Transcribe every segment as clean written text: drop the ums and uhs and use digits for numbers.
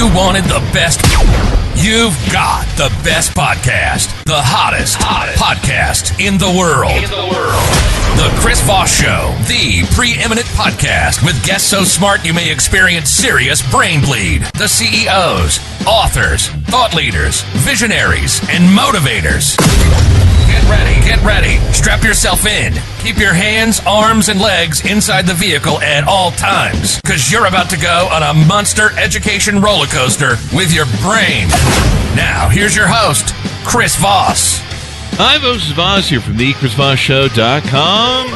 You wanted the best. You've got the best podcast. The hottest podcast in the world. The Chris Voss Show, the preeminent podcast with guests so smart you may experience serious brain bleed. The CEOs, authors, thought leaders, visionaries, and motivators. Get ready. Strap yourself in. Keep your hands, arms, and legs inside the vehicle at all times, because you're about to go on a monster education roller coaster with your brain. Now, here's your host, Chris Voss. Hi, folks. Voss here from thechrisvossshow.com.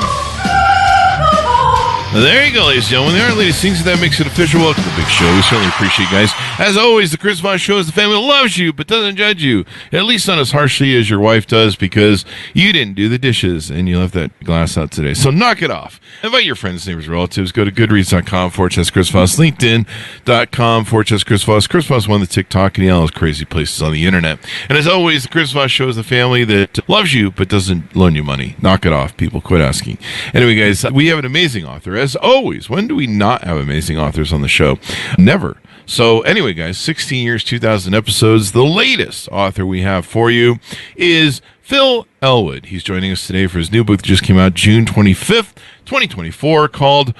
There you go, ladies and gentlemen. There are latest things that makes it official. Welcome to the big show. We certainly appreciate you guys. As always, the Chris Voss Show is the family that loves you but doesn't judge you, at least not as harshly as your wife does, because you didn't do the dishes and you left that glass out today. So knock it off. Invite your friends, neighbors, relatives. Go to goodreads.com/Chris Voss, LinkedIn.com/Chris Voss. Chris Voss won the TikTok and all those crazy places on the internet. And as always, the Chris Voss Show is the family that loves you but doesn't loan you money. Knock it off, people. Quit asking. Anyway, guys, we have an amazing author. As always, when do we not have amazing authors on the show? Never. So anyway, guys, 16 years, 2,000 episodes. The latest author we have for you is Phil Elwood. He's joining us today for his new book that just came out June 25th, 2024, called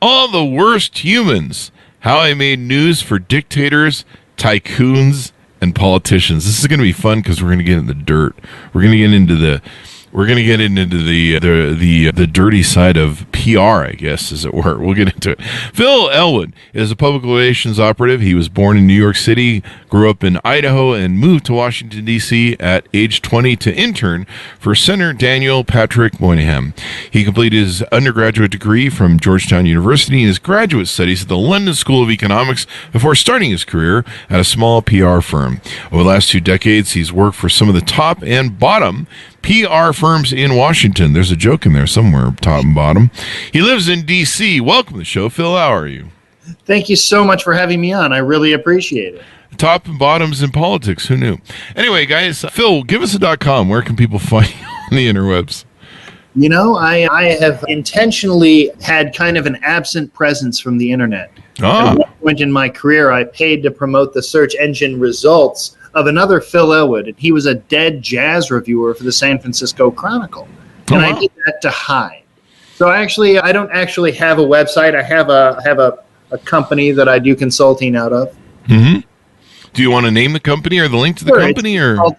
All the Worst Humans, How I Made News for Dictators, Tycoons, and Politicians. This is going to be fun because we're going to get in the dirt. We're going to get into the the dirty side of PR, I guess, as it were. We'll get into it. Phil Elwood is a public relations operative. He was born in New York City, grew up in Idaho, and moved to Washington, D.C. at age 20 to intern for Senator Daniel Patrick Moynihan. He completed his undergraduate degree from Georgetown University and his graduate studies at the London School of Economics before starting his career at a small PR firm. Over the last 2 decades, he's worked for some of the top and bottom PR firms in Washington. There's a joke in there somewhere, top and bottom. He lives in D.C. Welcome to the show. Phil, how are you? Thank you so much for having me on. I really appreciate it. Top and bottoms in politics. Who knew? Anyway, guys, Phil, give us a .com. Where can people find you on the interwebs? You know, I have intentionally had kind of an absent presence from the internet. At one point in my career, I paid to promote the search engine results of another Phil Elwood, and he was a dead jazz reviewer for the San Francisco Chronicle. And I did that to hide. So I don't actually have a website. I have a company that I do consulting out of. Mm-hmm. Do you want to name the company or the link to the company?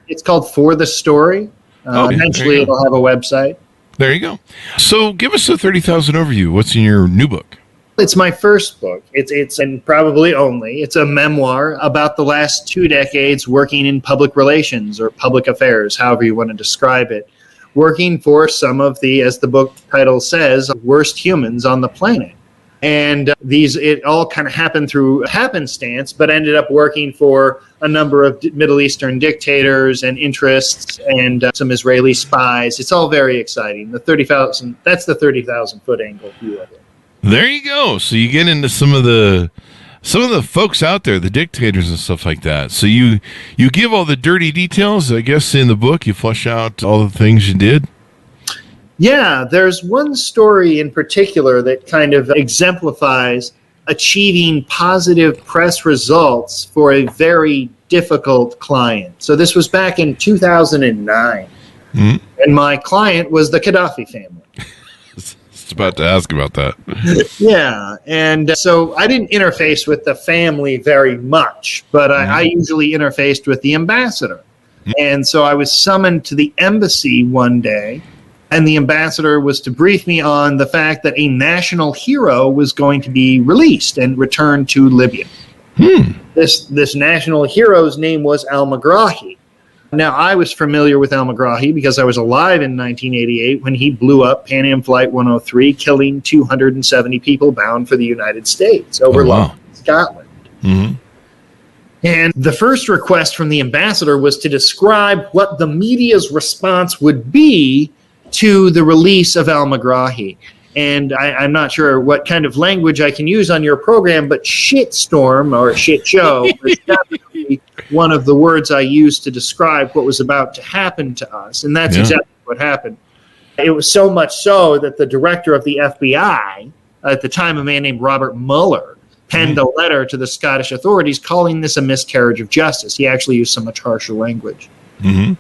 It's called For the Story. Eventually it'll have a website. There you go. So give us a 30,000 overview. What's in your new book? It's my first book. It's and probably only. It's a memoir about the last 2 decades working in public relations or public affairs, however you want to describe it, working for some of the, as the book title says, worst humans on the planet. And it all kind of happened through happenstance, but ended up working for a number of Middle Eastern dictators and interests and some Israeli spies. It's all very exciting. That's the 30,000 foot angle view of it. There you go. So you get into some of the folks out there, the dictators and stuff like that. So you give all the dirty details, I guess, in the book. You flesh out all the things you did. Yeah, there's one story in particular that kind of exemplifies achieving positive press results for a very difficult client. So this was back in 2009, and my client was the Gaddafi family. About to ask about that. Yeah, and so I didn't interface with the family very much, but I usually interfaced with the ambassador. And so I was summoned to the embassy one day, and the ambassador was to brief me on the fact that a national hero was going to be released and returned to Libya. This national hero's name was al-Megrahi. Now, I was familiar with al-Megrahi because I was alive in 1988 when he blew up Pan Am Flight 103, killing 270 people bound for the United States over London, Scotland. Mm-hmm. And the first request from the ambassador was to describe what the media's response would be to the release of al-Megrahi. And I'm not sure what kind of language I can use on your program, but shitstorm or shit show is definitely one of the words I used to describe what was about to happen to us. And that's exactly what happened. It was so much so that the director of the FBI, at the time a man named Robert Mueller, penned a letter to the Scottish authorities calling this a miscarriage of justice. He actually used some much harsher language. Mm-hmm.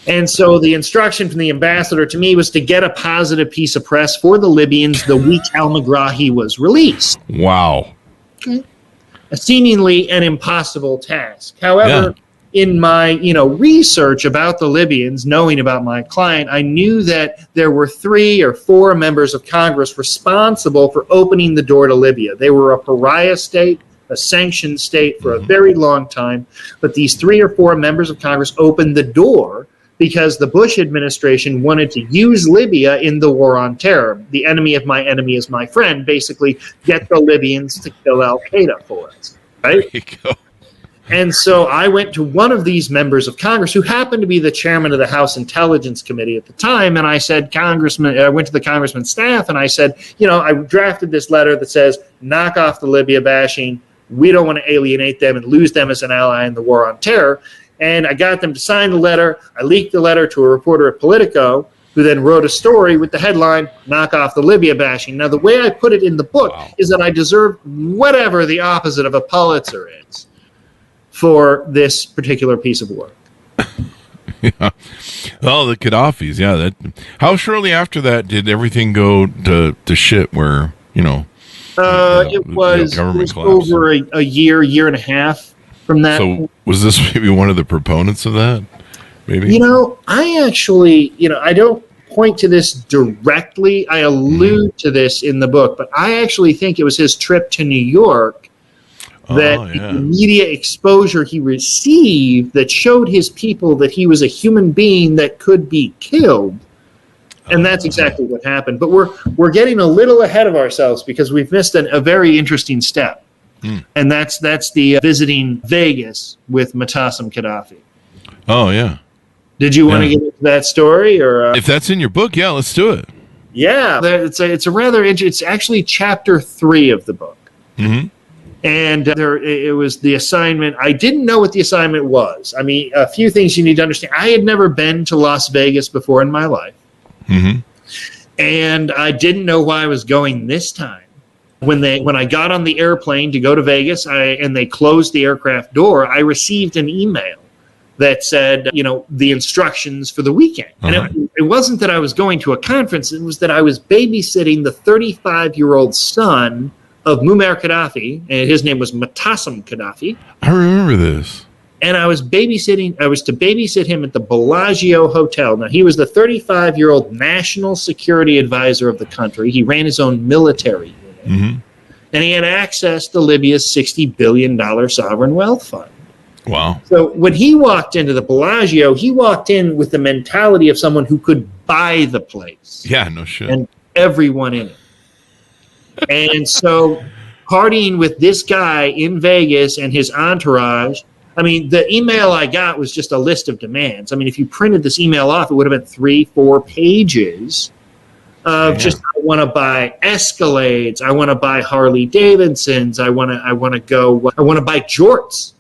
And so the instruction from the ambassador to me was to get a positive piece of press for the Libyans the week al-Megrahi was released. Wow. Okay. Seemingly an impossible task. However, in my research about the Libyans, knowing about my client, I knew that there were 3 or 4 members of Congress responsible for opening the door to Libya. They were a pariah state, a sanctioned state for a very long time, but these 3 or 4 members of Congress opened the door because the Bush administration wanted to use Libya in the war on terror. The enemy of my enemy is my friend. Basically, get the Libyans to kill al-Qaeda for us. Right? There you go. And so I went to one of these members of Congress who happened to be the chairman of the House Intelligence Committee at the time. And I said, I went to the congressman's staff and I said, I drafted this letter that says, knock off the Libya bashing. We don't want to alienate them and lose them as an ally in the war on terror. And I got them to sign the letter. I leaked the letter to a reporter at Politico, who then wrote a story with the headline, knock off the Libya bashing. Now, the way I put it in the book is that I deserve whatever the opposite of a Pulitzer is for this particular piece of work. Yeah. Well, the Gaddafis, how shortly after that did everything go to shit where, it was over a year and a half from that. So was this maybe one of the proponents of that? Maybe? I actually, I don't point to this directly. I allude to this in the book, but I actually think it was his trip to New York that the media exposure he received that showed his people that he was a human being that could be killed. And that's exactly what happened. But we're getting a little ahead of ourselves because we've missed a very interesting step. And that's the visiting Vegas with Muqtasim Gaddafi. Oh, yeah. Did you want to get into that story? Or if that's in your book, let's do it. Yeah, it's actually chapter 3 of the book. Mm-hmm. And it was the assignment. I didn't know what the assignment was. I mean, a few things you need to understand. I had never been to Las Vegas before in my life. Mm-hmm. And I didn't know why I was going this time. When I got on the airplane to go to Vegas and they closed the aircraft door, I received an email that said, the instructions for the weekend. And it wasn't that I was going to a conference. It was that I was babysitting the 35-year-old son of Muammar Gaddafi, and his name was Muqtasim Gaddafi. I remember this. And I was to babysit him at the Bellagio Hotel. Now, he was the 35-year-old national security advisor of the country. He ran his own military unit. Mm-hmm. And he had access to Libya's $60 billion sovereign wealth fund. Wow. So when he walked into the Bellagio, he walked in with the mentality of someone who could buy the place. Yeah, no shit. And everyone in it. And so partying with this guy in Vegas and his entourage, I mean, the email I got was just a list of demands. I mean, if you printed this email off, it would have been 3-4 pages of just, I want to buy Escalades, I want to buy Harley Davidsons, I want to buy jorts,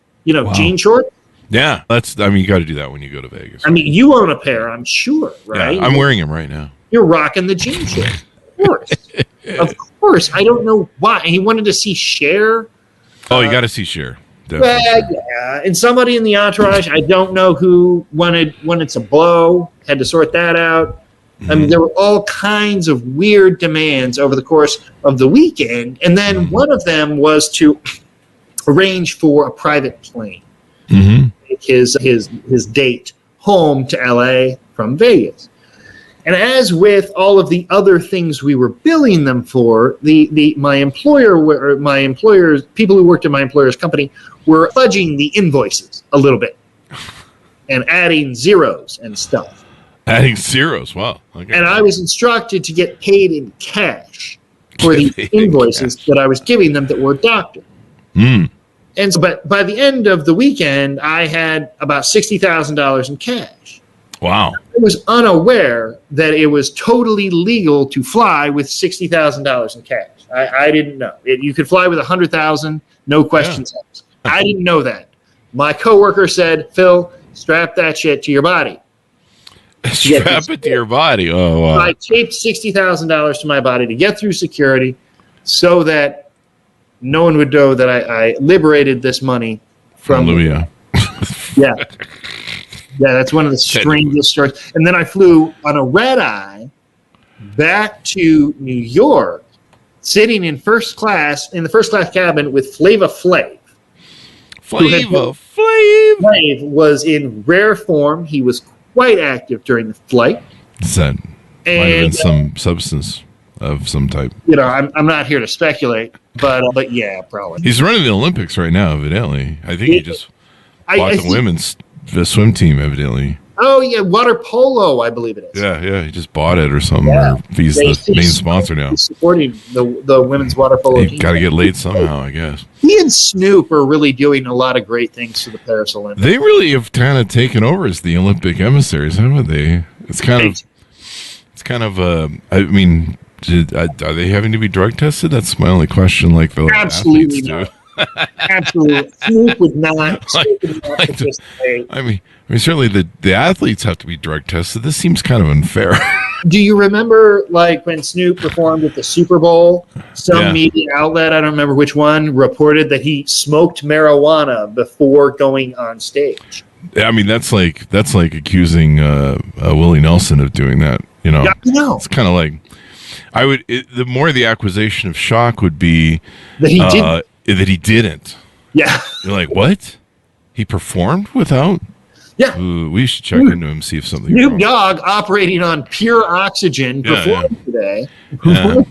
jean shorts. Yeah, you got to do that when you go to Vegas. I mean, you own a pair, I'm sure, right? Yeah, I'm wearing them right now. You're rocking the jean shorts. Of course. Of course. I don't know why. He wanted to see Cher. Oh, you got to see Cher. Well, yeah. And somebody in the entourage, I don't know who wanted to blow, had to sort that out. I mean, there were all kinds of weird demands over the course of the weekend. And then one of them was to arrange for a private plane. Take his date home to LA from Vegas. And as with all of the other things we were billing them for, my employers, people who worked in my employer's company, were fudging the invoices a little bit and adding zeros and stuff. Adding zeros, wow. Okay. And I was instructed to get paid in cash for the invoices that I was giving them that were doctored. And so, but by the end of the weekend, I had about $60,000 in cash. Wow. I was unaware that it was totally legal to fly with $60,000 in cash. I didn't know. You could fly with $100,000, no questions asked. I didn't know that. My coworker said, Phil, strap that shit to your body. Strap it to your body? Oh, wow. I taped $60,000 to my body to get through security so that no one would know that I liberated this money from Libya. Yeah. Yeah, that's one of the strangest stories. And then I flew on a red eye back to New York, sitting in the first class cabin with Flava Flav. Flav Was in rare form. He was quite active during the flight. That might have been some substance of some type. I'm not here to speculate, but yeah, probably. He's running the Olympics right now, evidently. I think he just bought the women's swim team, evidently. Oh, yeah, water polo, I believe it is. Yeah, he just bought it or something. Yeah. Or he's the main sponsor now. He's supporting the women's water polo team. Got to get laid somehow, I guess. He and Snoop are really doing a lot of great things for the Paris Olympics. They really have kind of taken over as the Olympic emissaries, haven't they? It's kind of. I mean, are they having to be drug tested? That's my only question. Like the absolutely athletes not. Absolutely, Snoop would not. I mean, certainly the athletes have to be drug tested. This seems kind of unfair. Do you remember, like, when Snoop performed at the Super Bowl? Some media outlet, I don't remember which one, reported that he smoked marijuana before going on stage. I mean, that's like accusing Willie Nelson of doing that. Yeah, it's kind of like the more the accusation of shock would be that he didn't. That he didn't. Yeah. You're like, what? He performed without? Yeah. Ooh, we should check into him, see if something. Snoop Dogg operating on pure oxygen performed today. Yeah,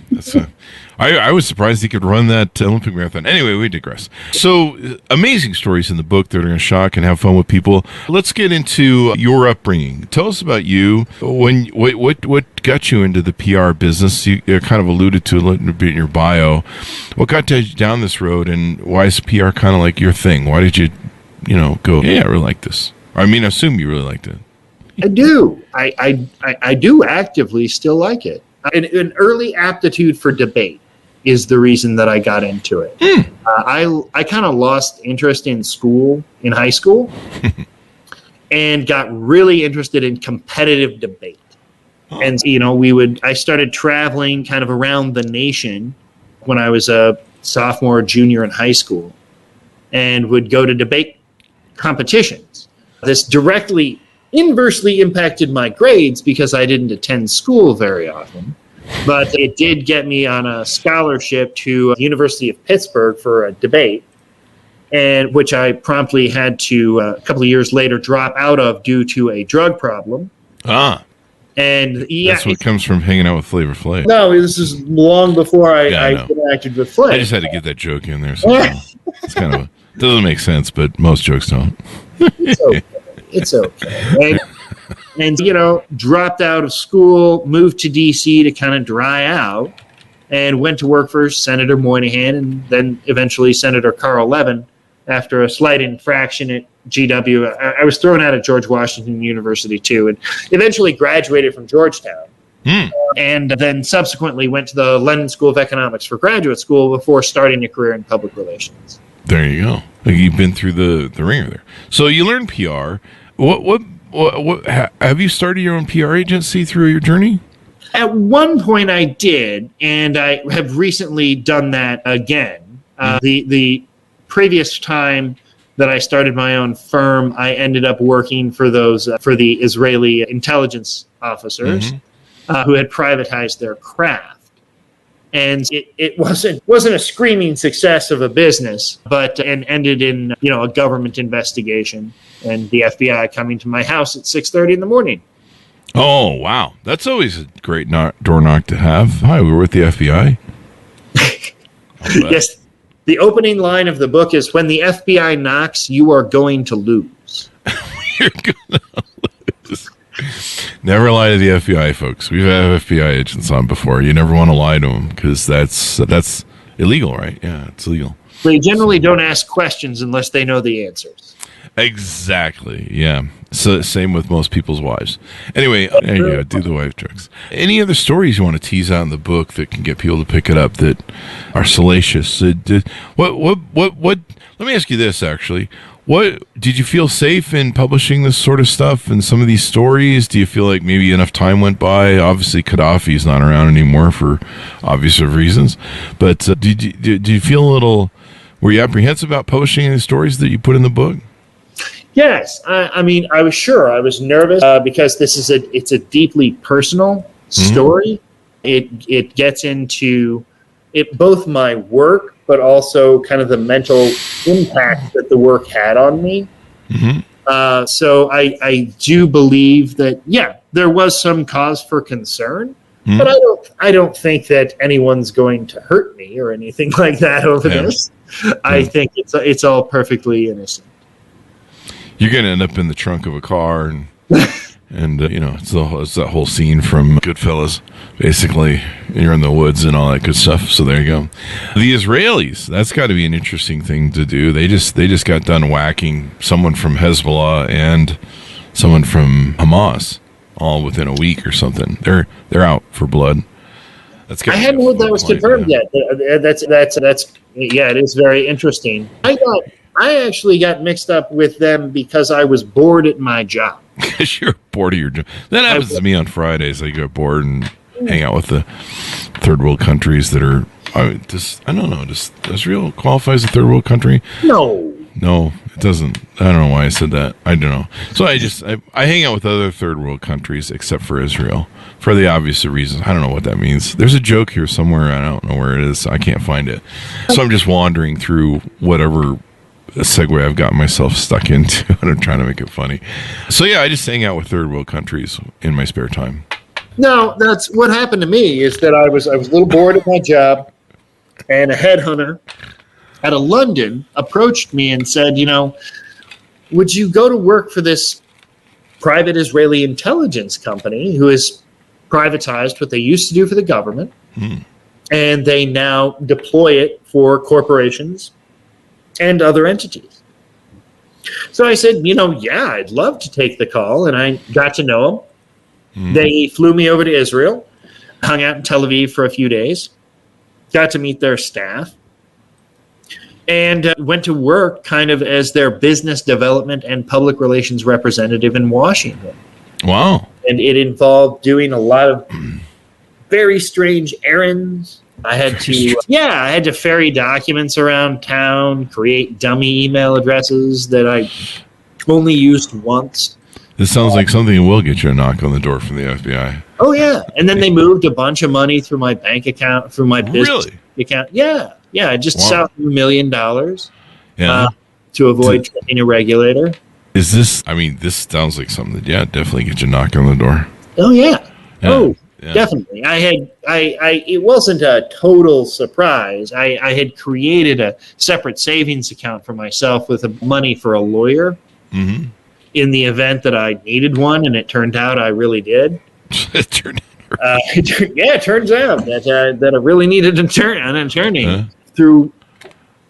I was surprised he could run that Olympic marathon. Anyway, we digress. So, amazing stories in the book that are going to shock and have fun with people. Let's get into your upbringing. Tell us about you. What got you into the PR business? You kind of alluded to a little bit in your bio. What got you down this road, and why is PR kind of like your thing? Why did you, go, yeah, I really like this? I mean, I assume you really liked it. I do. I do actively still like it. An early aptitude for debate is the reason that I got into it. I kind of lost interest in high school, and got really interested in competitive debate. And, I started traveling kind of around the nation when I was a sophomore or junior in high school, and would go to debate competitions. This inversely impacted my grades because I didn't attend school very often. But it did get me on a scholarship to the University of Pittsburgh for a debate, and which I promptly had to, a couple of years later, drop out of due to a drug problem. And that's what comes from hanging out with Flava Flav. No, this is long before I interacted with Flav. I just had to get that joke in there. So it's kind of doesn't make sense, but most jokes don't. It's okay. And dropped out of school, moved to D.C. to kind of dry out, and went to work for Senator Moynihan and then eventually Senator Carl Levin after a slight infraction at GW. I was thrown out of George Washington University, too, and eventually graduated from Georgetown. And then subsequently went to the London School of Economics for graduate school before starting a career in public relations. There you go. You've been through the ringer there. So you learned PR. What have you started your own PR agency through your journey? At one point I did, and I have recently done that again. The previous time that I started my own firm, I ended up working for the Israeli intelligence officers who had privatized their craft. And it wasn't a screaming success of a business, but ended in a government investigation and the FBI coming to my house at 6:30 in the morning. Oh wow, that's always a great door knock to have. Hi, we're with the FBI. Yes, the opening line of the book is, "When the FBI knocks, you are going to lose." You're gonna lose. Never lie to the FBI, folks. We've had FBI agents on before. You never want to lie to them because that's illegal, right? Yeah, it's illegal. They generally don't ask questions unless they know the answers. Exactly. Yeah. So same with most people's wives. Anyway, there you go. Do the wife jokes. Any other stories you want to tease out in the book that can get people to pick it up that are salacious? What? Let me ask you this. Actually, What did you feel safe in publishing this sort of stuff and some of these stories? Do you feel like maybe enough time went by? Obviously, Gaddafi's not around anymore for obvious reasons. But did you feel a little? Were you apprehensive about publishing any stories that you put in the book? Yes, I mean, I was sure. I was nervous because it's a deeply personal story. It gets into both my work, but also kind of the mental impact that the work had on me. So I do believe that, there was some cause for concern, but I don't think that anyone's going to hurt me or anything like that over this. I think it's all perfectly innocent. You're going to end up in the trunk of a car and it's that whole scene from Goodfellas. Basically, you're in the woods and all that good stuff. So there you go. The Israelis, that's got to be an interesting thing to do. They just got done whacking someone from Hezbollah and someone from Hamas all within a week or something. They're out for blood. I hadn't heard that was confirmed yet. That's it is very interesting. I actually got mixed up with them because I was bored at my job. Because you're bored of your job. That happens to me on Fridays. I get bored and hang out with the third world countries that are. I don't know. Does Israel qualify as a third world country? No, it doesn't. I don't know why I said that. I don't know. So I hang out with other third world countries except for Israel for the obvious reasons. I don't know what that means. There's a joke here somewhere. I don't know where it is. I can't find it. So I'm just wandering through whatever a segue I've gotten myself stuck into, and I'm trying to make it funny. So I just hang out with third world countries in my spare time. No, that's what happened to me. Is that I was a little bored at my job, and a headhunter out of London approached me and said, would you go to work for this private Israeli intelligence company who has privatized what they used to do for the government, and they now deploy it for corporations and other entities. So I said, I'd love to take the call. And I got to know them. They flew me over to Israel, hung out in Tel Aviv for a few days, got to meet their staff, and went to work kind of as their business development and public relations representative in Washington. Wow. And it involved doing a lot of very strange errands. I had to ferry documents around town, create dummy email addresses that I only used once. This sounds like something that will get you a knock on the door from the FBI. Oh, yeah. And then they moved a bunch of money through my bank account, through my business account. Yeah. I just south of $1 million to avoid tripping a regulator. Is this, this sounds like something that, definitely get you a knock on the door. Oh, yeah. Definitely. It wasn't a total surprise. I had created a separate savings account for myself with money for a lawyer in the event that I needed one, and it turned out I really did. It turned out. It turns out that I really needed an attorney. Through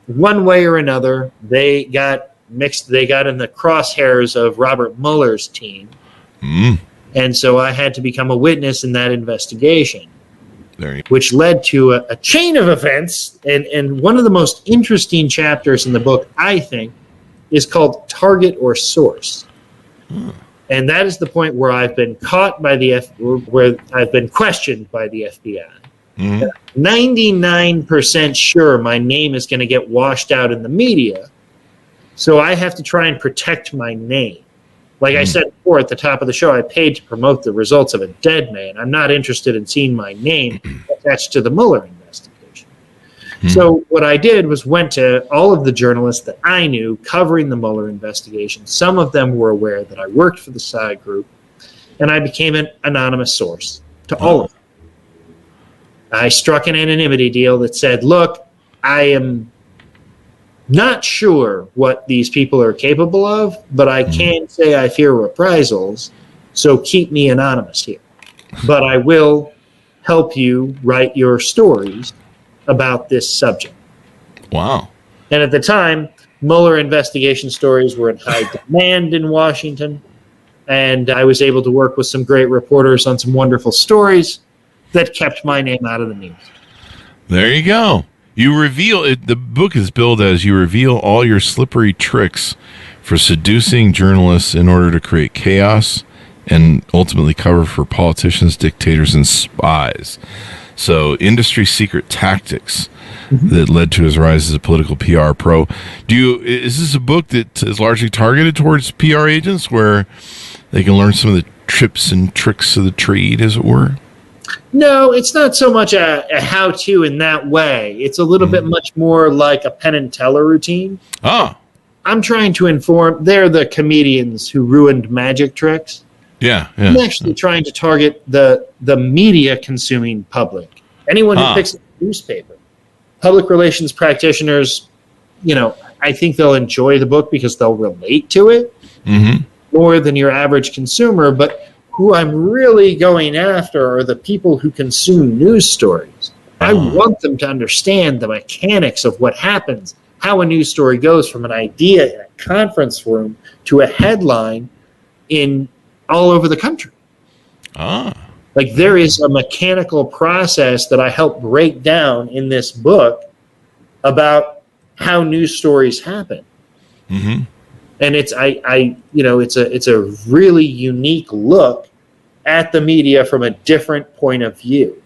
one way or another, they got mixed. They got in the crosshairs of Robert Mueller's team. And so I had to become a witness in that investigation, which led to a chain of events. And one of the most interesting chapters in the book, I think, is called Target or Source. And that is the point where I've been caught by where I've been questioned by the FBI. 99% sure my name is going to get washed out in the media. So I have to try and protect my name. Like I said before at the top of the show, I paid to promote the results of a dead man. I'm not interested in seeing my name attached to the Mueller investigation. So what I did was went to all of the journalists that I knew covering the Mueller investigation. Some of them were aware that I worked for the Assad group, and I became an anonymous source to all of them. I struck an anonymity deal that said, look, I am not sure what these people are capable of, but I can say I fear reprisals, so keep me anonymous here. But I will help you write your stories about this subject. Wow. And at the time, Mueller investigation stories were in high demand in Washington, and I was able to work with some great reporters on some wonderful stories that kept my name out of the news. There you go. You reveal it. The book is billed as you reveal all your slippery tricks for seducing journalists in order to create chaos and ultimately cover for politicians, dictators, and spies. So, industry secret tactics that led to his rise as a political PR pro. Is this a book that is largely targeted towards PR agents where they can learn some of the tips and tricks of the trade, as it were? No, it's not so much a how-to in that way. It's a little bit much more like a Penn and Teller routine. Ah. I'm trying to inform. They're the comedians who ruined magic tricks. Yeah. I'm actually trying to target the media-consuming public. Anyone who picks up a newspaper. Public relations practitioners, I think they'll enjoy the book because they'll relate to it more than your average consumer. But who I'm really going after are the people who consume news stories. I want them to understand the mechanics of what happens, how a news story goes from an idea in a conference room to a headline in all over the country. Like there is a mechanical process that I help break down in this book about how news stories happen. And it's it's a really unique look at the media from a different point of view.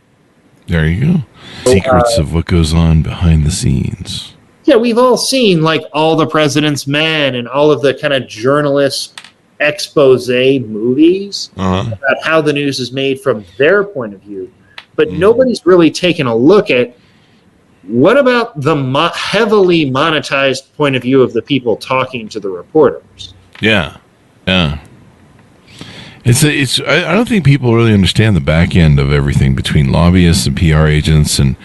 There you go. Secrets of what goes on behind the scenes. Yeah, we've all seen like All the President's Men and all of the kind of journalist expose movies about how the news is made from their point of view. But nobody's really taken a look at what about the heavily monetized point of view of the people talking to the reporters. Yeah. It's. I don't think people really understand the back end of everything between lobbyists and PR agents and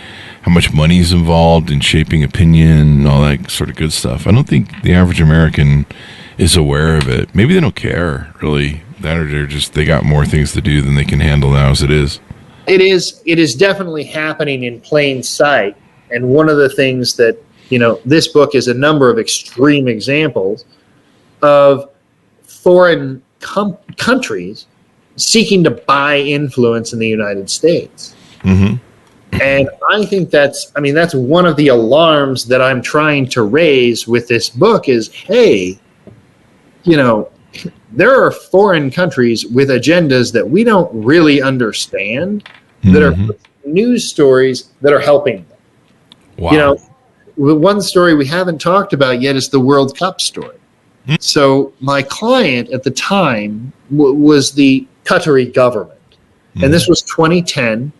how much money is involved in shaping opinion and all that sort of good stuff. I don't think the average American is aware of it. Maybe they don't care really. That or they got more things to do than they can handle now as it is. It is definitely happening in plain sight. And one of the things that, this book is a number of extreme examples of foreign countries seeking to buy influence in the United States. And I think that's one of the alarms that I'm trying to raise with this book is, hey, there are foreign countries with agendas that we don't really understand that are news stories that are helping them. Wow. One story we haven't talked about yet is the World Cup story. So my client at the time was the Qatari government. And this was 2010.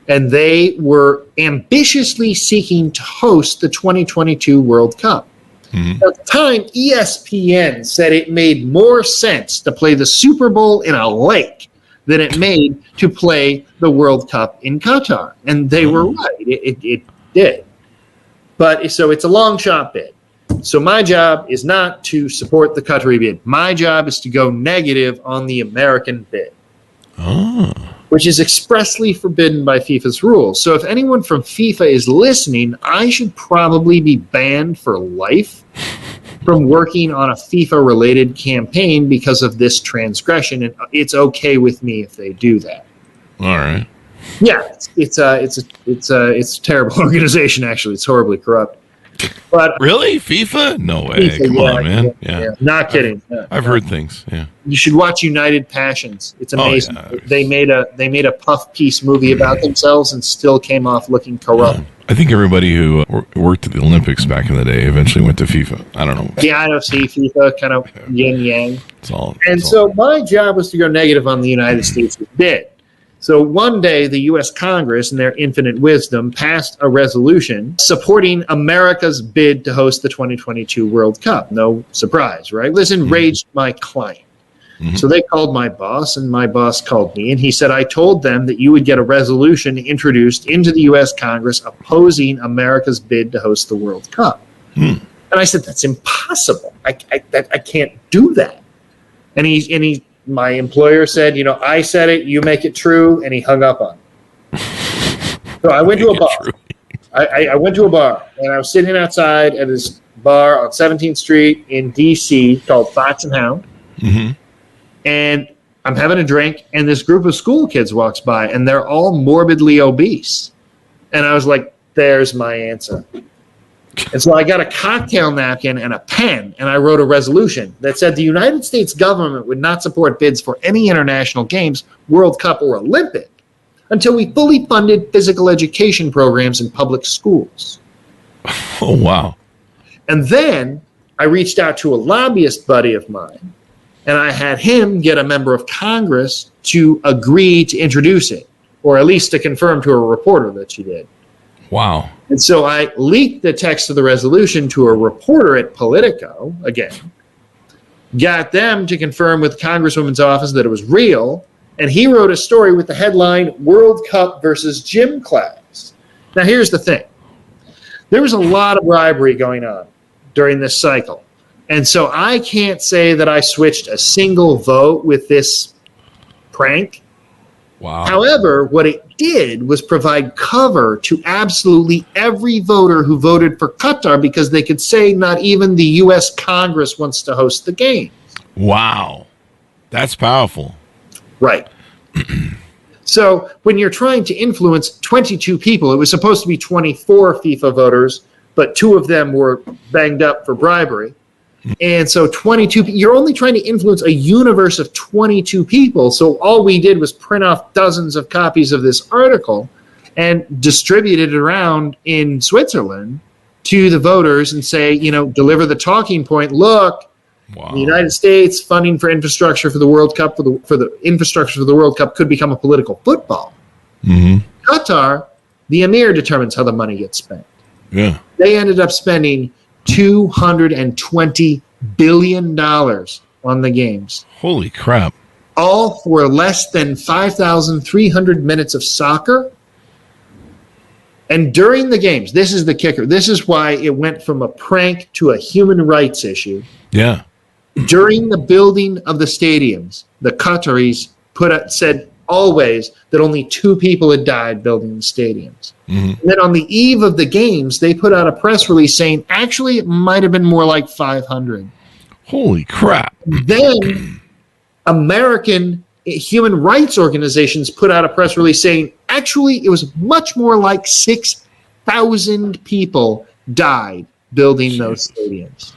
And they were ambitiously seeking to host the 2022 World Cup. At the time, ESPN said it made more sense to play the Super Bowl in a lake than it made to play the World Cup in Qatar. And they were right. It did. But so it's a long shot bid. So my job is not to support the Qatari bid. My job is to go negative on the American bid. Which is expressly forbidden by FIFA's rules. So if anyone from FIFA is listening, I should probably be banned for life from working on a FIFA-related campaign because of this transgression, and it's okay with me if they do that. All right. Yeah, it's a terrible organization. Actually, it's horribly corrupt. But really, FIFA? No way! FIFA, Come on, man. Yeah. Not kidding. I've heard things. Yeah. You should watch United Passions. It's amazing. They made a puff piece movie about themselves and still came off looking corrupt. I think everybody who worked at the Olympics back in the day eventually went to FIFA. I don't know. The IOC, FIFA, kind of yin yang. It's all. My job was to go negative on the United States' bid. So one day, the U.S. Congress, in their infinite wisdom, passed a resolution supporting America's bid to host the 2022 World Cup. No surprise, right? This enraged my client. So they called my boss, and my boss called me, and he said, I told them that you would get a resolution introduced into the U.S. Congress opposing America's bid to host the World Cup. And I said, that's impossible. I can't do that. And my employer said, I said it, you make it true, and he hung up on me. So I went to a bar. I went to a bar, and I was sitting outside at this bar on 17th Street in D.C. called Fox and Hound. And I'm having a drink, and this group of school kids walks by, and they're all morbidly obese. And I was like, there's my answer. And so I got a cocktail napkin and a pen, and I wrote a resolution that said the United States government would not support bids for any international games, World Cup or Olympic, until we fully funded physical education programs in public schools. Oh, wow. And then I reached out to a lobbyist buddy of mine, and I had him get a member of Congress to agree to introduce it, or at least to confirm to a reporter that she did. Wow. And so I leaked the text of the resolution to a reporter at Politico, again, got them to confirm with the Congresswoman's office that it was real, and he wrote a story with the headline, World Cup versus Gym Class. Now, here's the thing. There was a lot of bribery going on during this cycle. And so I can't say that I switched a single vote with this prank. Wow. However, what it did was provide cover to absolutely every voter who voted for Qatar because they could say not even the U.S. Congress wants to host the game. Wow. That's powerful. Right. So when you're trying to influence 22 people, it was supposed to be 24 FIFA voters, but 2 of them were banged up for bribery. And so 22, you're only trying to influence a universe of 22 people. So all we did was print off dozens of copies of this article and distribute it around in Switzerland to the voters and say, deliver the talking point. Look, wow. The United States funding for infrastructure for the World Cup, for the infrastructure for the World Cup could become a political football. Mm-hmm. Qatar, the emir determines how the money gets spent. Yeah. They ended up spending $220 billion on the games. Holy crap. All for less than 5,300 minutes of soccer. And during the games, this is the kicker. This is why it went from a prank to a human rights issue. Yeah. During the building of the stadiums, the Qataris said always that only 2 people had died building the stadiums. Mm-hmm. And then on the eve of the games, they put out a press release saying, actually, it might have been more like 500. Holy crap. Then American human rights organizations put out a press release saying, actually, it was much more like 6,000 people died building those stadiums.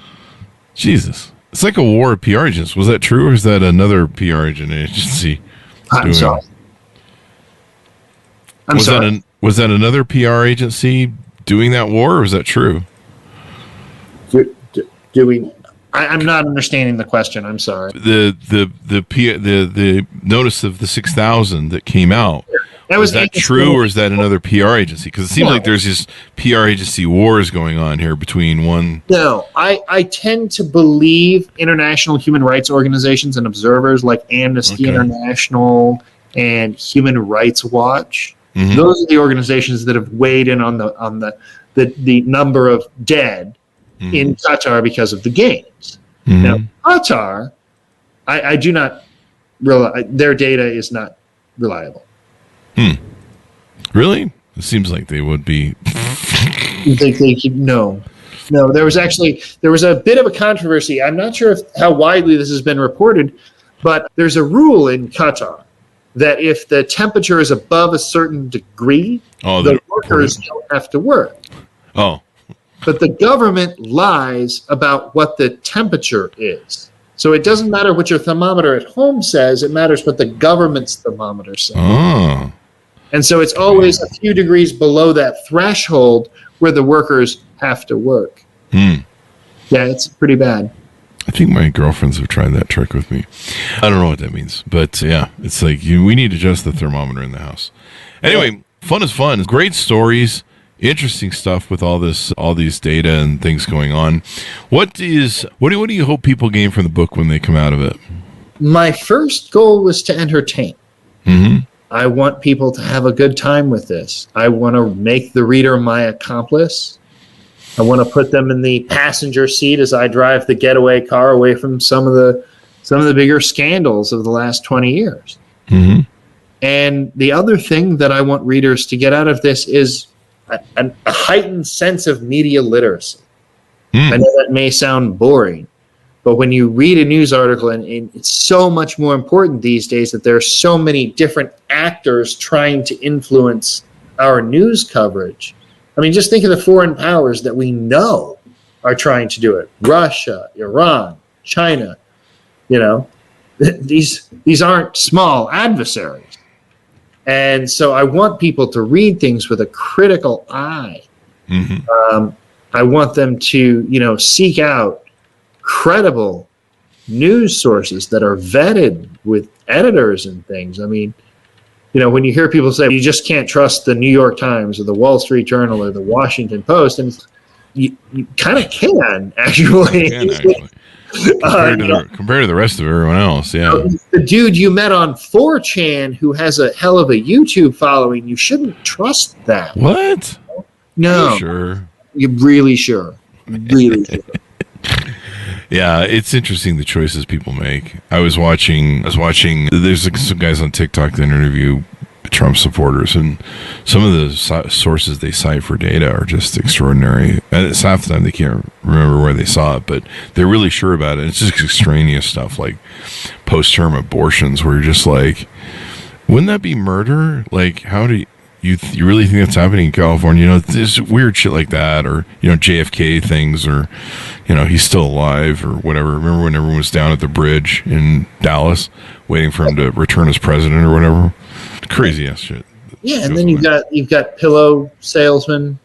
Jesus. It's like a war of PR agents. Was that true, or is that another PR agency? I'm sorry. Was that another PR agency doing that war, or was that true? I'm not understanding the question. I'm sorry. The notice of the 6,000 that came out. Was that true, or is that another PR agency? Because it seems like there's this PR agency wars going on here between one. No, I tend to believe international human rights organizations and observers like Amnesty International and Human Rights Watch. Mm-hmm. Those are the organizations that have weighed in on the number of dead in Qatar because of the games. Mm-hmm. Now, Qatar, I do not realize their data is not reliable. Really? It seems like they would be. No. There was a bit of a controversy. I'm not sure how widely this has been reported, but there's a rule in Qatar that if the temperature is above a certain degree, the workers don't have to work. Oh. But the government lies about what the temperature is. So it doesn't matter what your thermometer at home says. It matters what the government's thermometer says. Oh. And so it's always a few degrees below that threshold where the workers have to work. Yeah, it's pretty bad. I think my girlfriends have tried that trick with me. I don't know what that means, but yeah, it's like we need to adjust the thermometer in the house. Anyway, fun is fun. Great stories, interesting stuff with all these data and things going on. What do you hope people gain from the book when they come out of it? My first goal was to entertain. Mm-hmm. I want people to have a good time with this. I want to make the reader my accomplice. I want to put them in the passenger seat as I drive the getaway car away from some of the bigger scandals of the last 20 years. Mm-hmm. And the other thing that I want readers to get out of this is a heightened sense of media literacy. I know that may sound boring, but when you read a news article, and it's so much more important these days that there are so many different actors trying to influence our news coverage, I mean, just think of the foreign powers that we know are trying to do it. Russia, Iran, China, these aren't small adversaries. And so I want people to read things with a critical eye. Mm-hmm. I want them to, seek out credible news sources that are vetted with editors and things. I mean, when you hear people say you just can't trust the New York Times or the Wall Street Journal or the Washington Post, and you kind of can, actually. Compared to the rest of everyone else, yeah. The dude you met on 4chan who has a hell of a YouTube following, you shouldn't trust that. What? No. Sure. You're really sure. Really sure. Yeah, it's interesting the choices people make. I was watching. There's some guys on TikTok that interview Trump supporters, and some of the sources they cite for data are just extraordinary. And it's half the time they can't remember where they saw it, but they're really sure about it. It's just extraneous stuff like post-term abortions, where you're just like, wouldn't that be murder? Like, how do you really think that's happening in California? There's weird shit like that, or JFK things, or he's still alive, or whatever. Remember when everyone was down at the bridge in Dallas waiting for him to return as president or whatever? Crazy ass shit. Yeah, and then you've got pillow salesmen.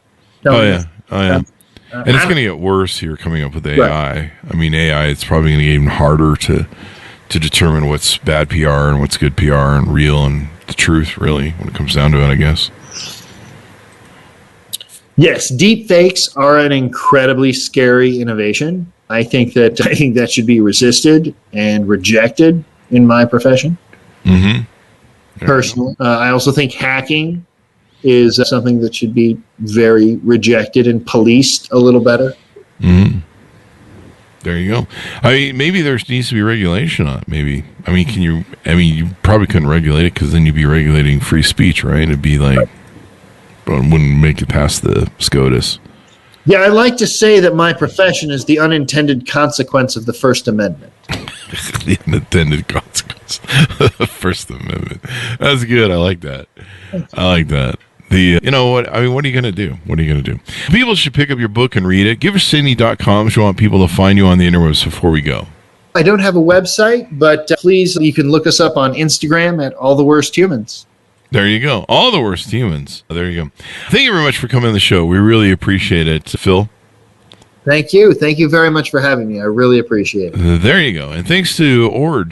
Oh yeah. And it's going to get worse here coming up with AI. Right. I mean, AI, it's probably going to get even harder to determine what's bad PR and what's good PR and real and the truth, really, when it comes down to it, I guess. Yes, deep fakes are an incredibly scary innovation. I think that should be resisted and rejected in my profession. Mm-hmm. Personally, I also think hacking is something that should be very rejected and policed a little better. Mm-hmm. There you go. I mean, maybe there needs to be regulation on it. Maybe. I mean, you probably couldn't regulate it because then you'd be regulating free speech, right? It'd be like, but it wouldn't make it past the SCOTUS. Yeah, I like to say that my profession is the unintended consequence of the First Amendment. The unintended consequence of the First Amendment. That's good. I like that. What are you going to do? People should pick up your book and read it. Give us Sydney.com if you want people to find you on the interwebs before we go. I don't have a website, but please, you can look us up on Instagram at All the Worst Humans. There you go. All the Worst Humans. There you go. Thank you very much for coming on the show. We really appreciate it, Phil. Thank you. Thank you very much for having me. I really appreciate it. There you go. And thanks to Ord,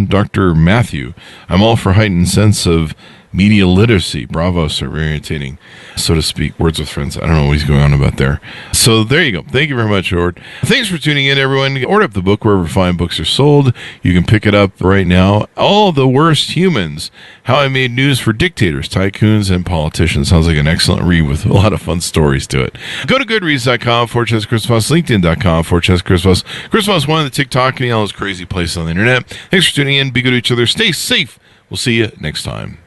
Dr. Matthew. I'm all for heightened sense of media literacy. Bravo, sir. Very entertaining, so to speak. Words with friends. I don't know what he's going on about there. So there you go. Thank you very much, Ord. Thanks for tuning in, everyone. Order up the book wherever fine books are sold. You can pick it up right now. All the Worst Humans. How I Made News for Dictators, Tycoons, and Politicians. Sounds like an excellent read with a lot of fun stories to it. Go to goodreads.com/Chris Voss, LinkedIn.com/Chris Voss. Chris Voss, one of the TikTok and all those crazy places on the internet. Thanks for tuning in. Be good to each other. Stay safe. We'll see you next time.